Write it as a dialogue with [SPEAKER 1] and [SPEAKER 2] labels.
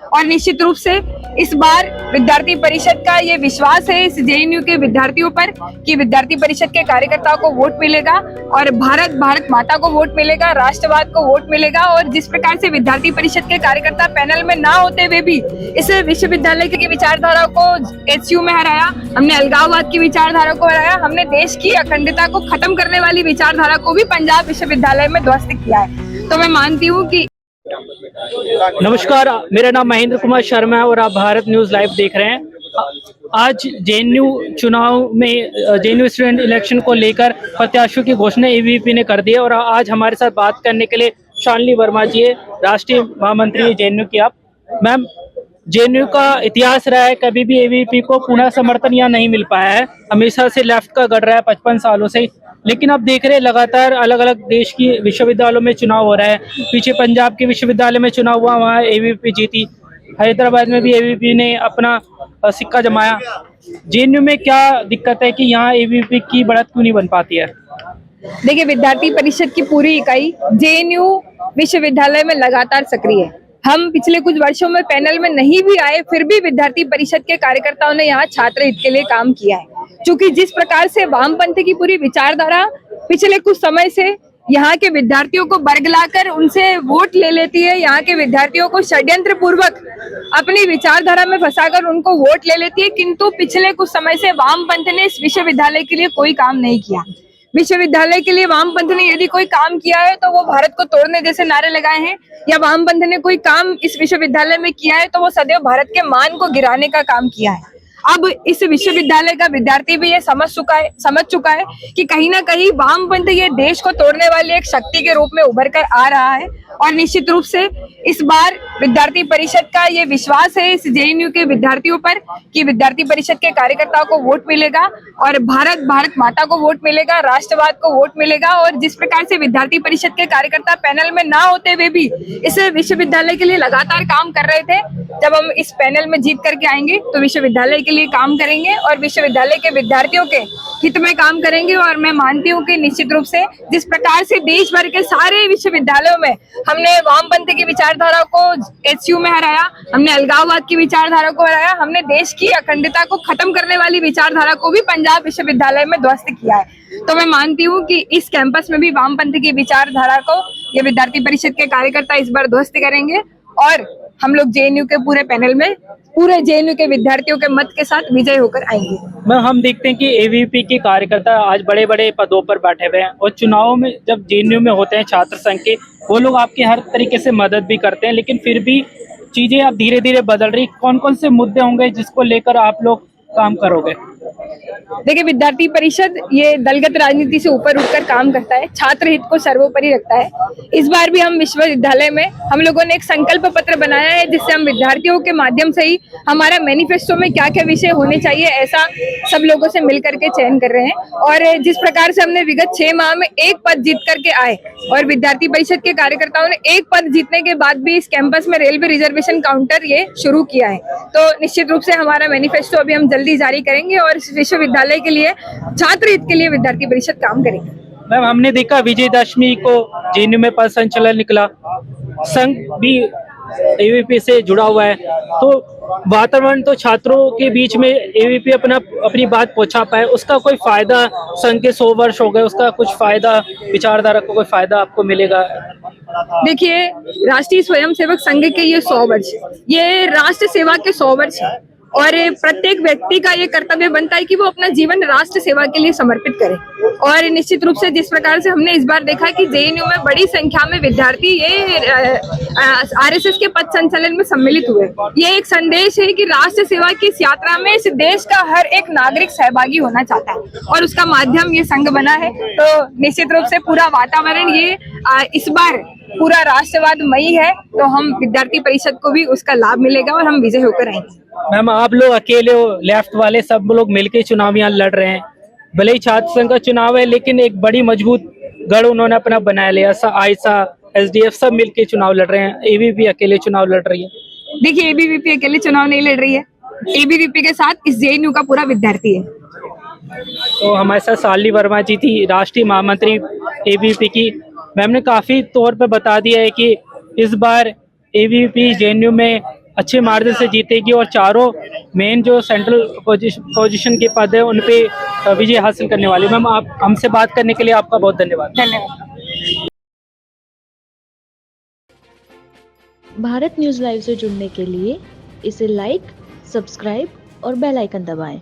[SPEAKER 1] और निश्चित रूप से इस बार विद्यार्थी परिषद का ये विश्वास है इस जेएनयू के विद्यार्थियों पर कि विद्यार्थी परिषद के कार्यकर्ताओं को वोट मिलेगा और भारत माता को वोट मिलेगा, राष्ट्रवाद को वोट मिलेगा। और जिस प्रकार से विद्यार्थी परिषद के कार्यकर्ता पैनल में ना होते हुए भी इस विश्वविद्यालय की विचारधारा को एचयू में हराया, हमने अलगाववाद की विचारधारा को हराया, हमने देश की अखंडता को खत्म करने वाली विचारधारा को भी पंजाब विश्वविद्यालय में ध्वस्त किया है। तो मैं मानती हूँ कि
[SPEAKER 2] नमस्कार, मेरा नाम महेंद्र कुमार शर्मा है और आप भारत न्यूज लाइव देख रहे हैं। आज जेएनयू चुनाव में जेएनयू स्टूडेंट इलेक्शन को लेकर प्रत्याशियों की घोषणा एबीवीपी ने कर दी है और आज हमारे साथ बात करने के लिए शालिनी वर्मा जी है, राष्ट्रीय महामंत्री है जेएनयू की। आप मैम, जेएनयू का इतिहास रहा है, कभी भी एबीवीपी को पूर्ण समर्थन यहाँ नहीं मिल पाया है, हमेशा से लेफ्ट का गढ़ रहा है 55 सालों से। लेकिन अब देख रहे हैं लगातार अलग अलग देश की विश्वविद्यालयों में चुनाव हो रहा है। पीछे पंजाब के विश्वविद्यालय में चुनाव हुआ, वहाँ एबीवीपी जीती। हैदराबाद में भी एबीवीपी ने अपना सिक्का जमाया। जेएनयू में क्या दिक्कत है कि यहाँ एबीवीपी की बढ़त क्यों नहीं बन पाती है?
[SPEAKER 1] देखिए, विद्यार्थी परिषद की पूरी इकाई जेएनयू विश्वविद्यालय में लगातार सक्रिय है। हम पिछले कुछ वर्षों में पैनल में नहीं भी आए, फिर भी विद्यार्थी परिषद के कार्यकर्ताओं ने यहाँ छात्र हित के लिए काम किया है। क्योंकि जिस प्रकार से वामपंथ की पूरी विचारधारा पिछले कुछ समय से यहाँ के विद्यार्थियों को बरगलाकर उनसे वोट ले लेती है, यहाँ के विद्यार्थियों को षड्यंत्र पूर्वक अपनी विचारधारा में फंसाकर उनको वोट ले लेती है, किंतु पिछले कुछ समय से वामपंथ ने इस विश्वविद्यालय के लिए कोई काम नहीं किया। विश्वविद्यालय के लिए वामपंथ ने यदि कोई काम किया है तो वो भारत को तोड़ने जैसे नारे लगाए हैं, या वामपंथ ने कोई काम इस विश्वविद्यालय में किया है तो वो सदैव भारत के मान को गिराने का काम किया है। अब इस विश्वविद्यालय का विद्यार्थी भी ये समझ चुका है कि कहीं ना कहीं वामपंथ ये देश को तोड़ने वाली एक शक्ति के रूप में उभर कर आ रहा है। और निश्चित रूप से इस बार विद्यार्थी परिषद का ये विश्वास है इस जेएनयू के विद्यार्थियों पर कि विद्यार्थी परिषद के कार्यकर्ताओं को वोट मिलेगा और भारत माता को वोट मिलेगा, राष्ट्रवाद को वोट मिलेगा। और जिस प्रकार से विद्यार्थी परिषद के कार्यकर्ता पैनल में ना होते हुए भी इस विश्वविद्यालय के लिए लगातार काम कर रहे थे, जब हम इस पैनल में जीत करके आएंगे तो विश्वविद्यालय के लिए काम करेंगे और विश्वविद्यालय के विद्यार्थियों के हित में काम करेंगे। और मैं मानती हूँ कि निश्चित रूप से जिस प्रकार से देश भर के सारे विश्वविद्यालयों में हमने वामपंथ की विचारधारा को एचयू में हराया, हमने अलगाववाद की विचारधारा को हराया, हमने देश की अखंडता को खत्म करने वाली विचारधारा को भी पंजाब विश्वविद्यालय में ध्वस्त किया है। तो मैं मानती हूँ कि इस कैंपस में भी वामपंथ की विचारधारा को ये विद्यार्थी परिषद के कार्यकर्ता इस बार ध्वस्त करेंगे और हम लोग जेएनयू के पूरे पैनल में पूरे जेएनयू के विद्यार्थियों के मत के साथ विजय होकर आएंगे।
[SPEAKER 2] मैम, हम देखते हैं कि एबीवीपी के कार्यकर्ता आज बड़े बड़े पदों पर बैठे हुए हैं और चुनाव में जब जेएनयू में होते हैं छात्र संघ के, वो लोग आपकी हर तरीके से मदद भी करते हैं, लेकिन फिर भी चीजें अब धीरे धीरे बदल रही। कौन कौन से मुद्दे होंगे जिसको लेकर आप लोग काम करोगे?
[SPEAKER 1] देखिए, विद्यार्थी परिषद ये दलगत राजनीति से ऊपर उठकर काम करता है, छात्र हित को सर्वोपरि रखता है। इस बार भी हम विश्वविद्यालय में हम लोगों ने एक संकल्प पत्र बनाया है जिससे हम विद्यार्थियों के माध्यम से ही हमारा मैनिफेस्टो में क्या क्या विषय होने चाहिए ऐसा सब लोगों से मिल करके चयन कर रहे हैं। और जिस प्रकार से हमने विगत 6 माह में एक पद जीत करके आए और विद्यार्थी परिषद के कार्यकर्ताओं ने एक पद जीतने के बाद भी इस कैंपस में रेलवे रिजर्वेशन काउंटर ये शुरू किया है, तो निश्चित रूप से हमारा मैनिफेस्टो अभी हम जल्दी जारी करेंगे और इस विश्वविद्यालय के लिए छात्र हित के लिए विद्यार्थी परिषद काम करेगी।
[SPEAKER 2] मैम, हमने देखा विजयदशमी को जेएनयू में पथ संचलन निकला, संघ भी एबीवीपी से जुड़ा हुआ है, तो वातावरण तो छात्रों के बीच में एबीवीपी अपनी बात पहुंचा पाए, उसका कोई फायदा? संघ के 100 वर्ष हो गए, उसका कुछ फायदा विचारधारा को कोई फायदा आपको मिलेगा?
[SPEAKER 1] देखिए, राष्ट्रीय स्वयंसेवक संघ के ये 100 वर्ष, ये राष्ट्र सेवा के 100 वर्ष है और प्रत्येक व्यक्ति का ये कर्तव्य बनता है कि वो अपना जीवन राष्ट्र सेवा के लिए समर्पित करे। और निश्चित रूप से जिस प्रकार से हमने इस बार देखा कि जेएनयू में बड़ी संख्या में विद्यार्थी ये आरएसएस के पथ संचलन में सम्मिलित हुए, ये एक संदेश है कि राष्ट्र सेवा की इस यात्रा में इस देश का हर एक नागरिक सहभागी होना चाहता है और उसका माध्यम ये संघ बना है। तो निश्चित रूप से पूरा वातावरण ये इस बार पूरा राष्ट्रवादमयी है, तो हम विद्यार्थी परिषद को भी उसका लाभ मिलेगा और हम विजय होकर आएंगे।
[SPEAKER 2] मैम, आप लोग अकेले हो, लेफ्ट वाले सब लोग मिलकर चुनाव यहाँ लड़ रहे हैं, भले ही छात्र संघ का चुनाव है लेकिन एक बड़ी मजबूत गढ़ उन्होंने अपना बना लिया। आयसा, एसडीएफ सब मिलकर चुनाव लड़ रहे हैं, एबीवीपी अकेले चुनाव लड़ रही है।
[SPEAKER 1] देखिए, एबीवीपी अकेले चुनाव नहीं लड़ रही है, एबीवीपी के साथ इस जेएनयू का पूरा विद्यार्थी है।
[SPEAKER 2] तो हमारे साथ शालिनी वर्मा जी थी, राष्ट्रीय महामंत्री एबीवीपी की। मैम ने काफी तौर पर बता दिया है कि इस बार एबीवीपी जेएनयू में अच्छे मार्जिन से जीतेगी और चारों मेन जो सेंट्रल पोजीशन के पद है उन पे विजय हासिल करने वाली। मैम, आप हमसे बात करने के लिए आपका बहुत धन्यवाद।
[SPEAKER 1] धन्यवाद।
[SPEAKER 3] भारत न्यूज़ लाइव से जुड़ने के लिए इसे लाइक, सब्सक्राइब और बेल आइकन दबाएं।